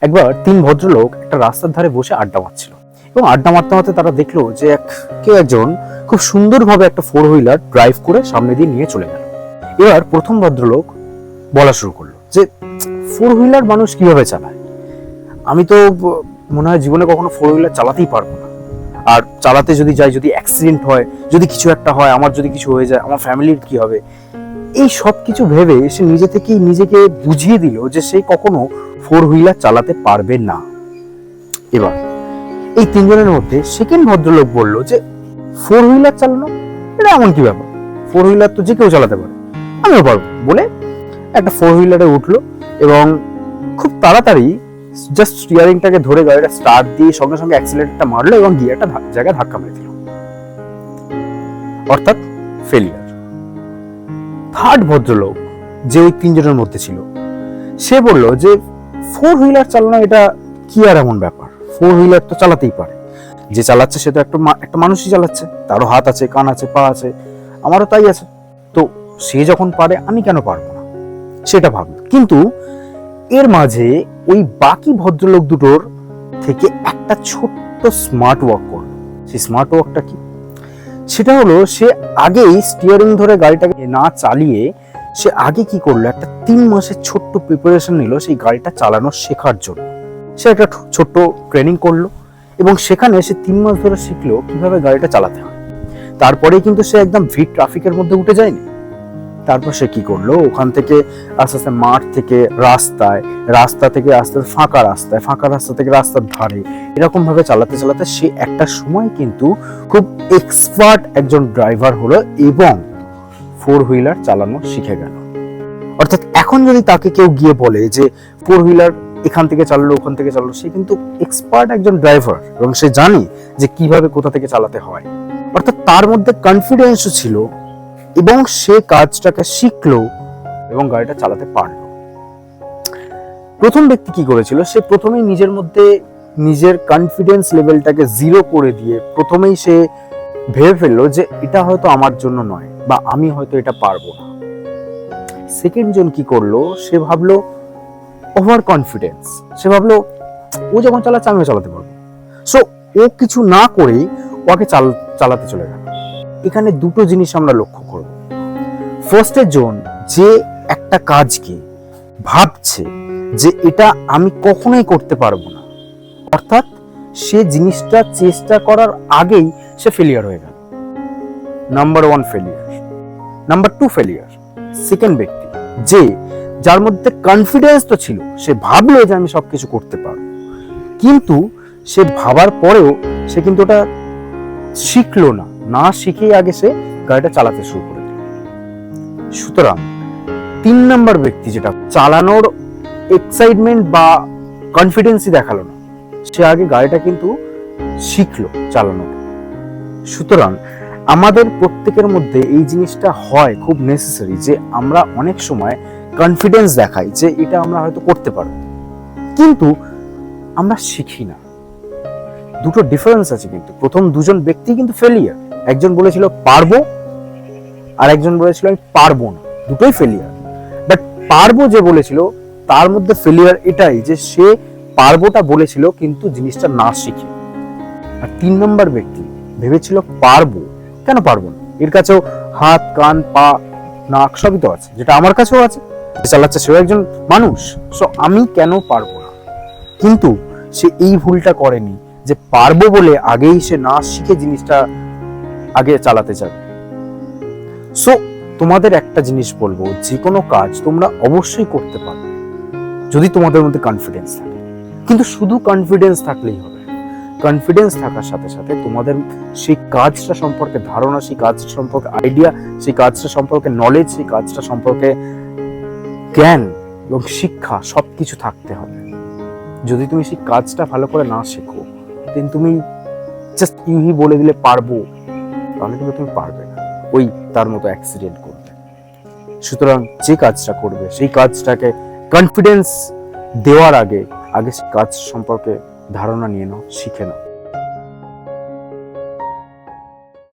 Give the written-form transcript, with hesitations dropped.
একবার তিন ভদ্রলোক একটা রাস্তার ধারে বসে আড্ডা মারছিল এবং আড্ডা মারতে মারতে তারা দেখলো যে কেউ একজন খুব সুন্দরভাবে একটা 4 হুইলার ড্রাইভ করে সামনে দিয়ে নিয়ে চলে গেল। এবার প্রথম ভদ্রলোক বলা শুরু করলো যে 4 হুইলার মানুষ কিভাবে চালায়, আমি তো মনে হয় জীবনে কখনো 4 হুইলার চালাতেই পারবো না, আর চালাতে যদি যাই, যদি অ্যাক্সিডেন্ট হয়, যদি কিছু একটা হয়, আমার যদি কিছু হয়ে যায়, আমার ফ্যামিলির কি হবে, এই সব কিছু ভেবে সে নিজে থেকেই নিজেকে বুঝিয়ে দিল যে সে কখনো 4 হুইলার চালাতে পারবে না। এবার এই তিনজনের মধ্যে সেকেন্ড ভদ্রলোক বলল যে 4 হুইলার চালানো এটা এমন কি ব্যাপার, 4 হুইলার তো যে কেউ চালাতে পারে, আমিও পারবো বলে একটা 4 হুইলারে উঠলো এবং খুব তাড়াতাড়ি জাস্ট স্টিয়ারিংটাকে ধরে গাড়িটা স্টার্ট দিয়ে সঙ্গে সঙ্গে অ্যাক্সিলারেটরটা মারলো এবং গিয়ারটা জায়গায় ধাক্কা মেরে দিল, অর্থাৎ ফেলিয়ার। থার্ড ভদ্রলোক যে ওই তিনজনের মধ্যে ছিল সে বলল যে 4 হুইলার চালানো এটা কি আর এমন ব্যাপার, 4 হুইলার তো চালাতেই পারে, যে চালাচ্ছে সে তো একটা মানুষই চালাচ্ছে, তারও হাত আছে, কান আছে, পা আছে, আমারও তাই আছে, তো সে যখন পারে আমি কেন পারবো না, সেটা ভাবল। কিন্তু এর মাঝে ওই বাকি ভদ্রলোক দুটোর থেকে একটা ছোট্ট স্মার্ট ওয়ার্ক করলো। সেই স্মার্ট ওয়ার্কটা কি, সেটা হলো সে আগেই স্টিয়ারিং ধরে গাড়িটাকে না চালিয়ে সে আগে কি করলো, একটা 3 মাসের ছোট্ট প্রিপারেশন নিল সেই গাড়িটা চালানো শেখার জন্য। সে একটা ছোট্ট ট্রেনিং করলো এবং সেখানে সে 3 মাস ধরে শিখলো কিভাবে গাড়িটা চালাতে হয়। তারপরে কিন্তু সে একদম ভিড় ট্রাফিকের মধ্যে উঠে যায়নি। তারপর সে কি করলো, ওখান থেকে আস্তে আস্তে মাঠ থেকে রাস্তায়, রাস্তা থেকে আস্তে আস্তে ফাঁকা রাস্তায়, ফাঁকা রাস্তা থেকে রাস্তার ধারে, এরকম ভাবে চালাতে চালাতে সে একটা সময় কিন্তু খুব এক্সপার্ট একজন ড্রাইভার হলো এবং 4 হুইলার চালানো শিখে গেল। অর্থাৎ এখন যদি তাকে কেউ গিয়ে বলে যে 4 হুইলার এখান থেকে চালালো, ওখান থেকে চালালো, সে কিন্তু এক্সপার্ট একজন ড্রাইভার এবং সে জানে যে কিভাবে কোথা থেকে চালাতে হয়। অর্থাৎ তার মধ্যে কনফিডেন্সও ছিল এবং সে কাজটাকে শিখলো এবং গাড়িটা চালাতে পারলো। প্রথম ব্যক্তি কি করেছিল, সে প্রথমেই নিজের মধ্যে নিজের কনফিডেন্স লেভেলটাকে 0 করে দিয়ে প্রথমেই সে ভেবে ফেললো যে এটা হয়তো আমার জন্য নয় বা আমি হয়তো এটা পারবো না। সেকেন্ড জন কি করলো, সে ভাবলো ওভার কনফিডেন্স, সে ভাবলো ও যখন চালাচ্ছে আমিও চালাতে পারবো, সো ও কিছু না করেই ওকে চালাতে চলে গেল। এখানে দুটো জিনিস আমরা লক্ষ্য করব। ফার্স্টের জন যে একটা কাজকে ভাবছে যে এটা আমি কখনোই করতে পারবো না, অর্থাৎ সে জিনিসটা চেষ্টা করার আগেই সে ফেলিয়ার হয়ে গেল। Number 1 failure. Number 2 failure second ব্যক্তি, যে যার মধ্যে কনফিডেন্স তো ছিল, সে ভাবলো যে আমি সবকিছু করতে পারবো, কিন্তু সে ভাবার পরেও সে কিন্তু ওটা শিখলো না, না শিখেই আগে সে গাড়িটা চালাতে শুরু করে দিল। সুতরাং 3 নাম্বার ব্যক্তি যেটা চালানোর এক্সাইটমেন্ট বা কনফিডেন্সই দেখালো না, সে আগে গাড়িটা কিন্তু শিখলো চালানো। সুতরাং আমাদের প্রত্যেকের মধ্যে এই জিনিসটা হয় খুব নেসেসারি যে আমরা অনেক সময় কনফিডেন্স দেখাই যে এটা আমরা হয়তো করতে পারবো, কিন্তু আমরা শিখি না। দুটো ডিফারেন্স আছে কিন্তু। প্রথম দুজন ব্যক্তি কিন্তু ফেলিয়ার, একজন বলেছিল পারবো আর একজন বলেছিল আমি পারবো না, দুটোই ফেলিয়ার। বাট পারবো যে বলেছিল তার মধ্যে ফেলিয়ার এটাই যে সে পারবোটা বলেছিল কিন্তু জিনিসটা না শিখে। আর 3 নম্বর ব্যক্তি ভেবেছিল পারবো, কেন পারবো না, এর কাছেও হাত, কান, পা, নাক সবই তো আছে, যেটা আমার কাছেও আছে, চালাচ্ছে সেও একজন মানুষ, সো আমি কেন পারবো না। কিন্তু সে এই ভুলটা করেনি যে পারবো বলে আগেই সে না শিখে জিনিসটা আগে চালাতে যাবে। সো তোমাদের একটা জিনিস বলবো, যে কোনো কাজ তোমরা অবশ্যই করতে পারবে যদি তোমাদের মধ্যে কনফিডেন্স থাকে, কিন্তু শুধু কনফিডেন্স থাকলেই হবে। কনফিডেন্স থাকার সাথে সাথে তোমাদের সেই কাজটা সম্পর্কে ধারণা, সেই কাজটা সম্পর্কে আইডিয়া, সেই কাজটা সম্পর্কে নলেজ, সেই কাজটা সম্পর্কে জ্ঞান এবং শিক্ষা সবকিছু থাকতে হবে। যদি তুমি সেই কাজটা ভালো করে না শেখো, দেন তুমি জাস্ট ইউহি বলে দিলে পারবো, তাহলে কিন্তু তুমি পারবে না, ওই তার মতো অ্যাক্সিডেন্ট করবে। সুতরাং যে কাজটা করবে সেই কাজটাকে কনফিডেন্স দেওয়ার আগে সেই কাজ সম্পর্কে ধারণা নিয়ে নাও, শিখে নাও।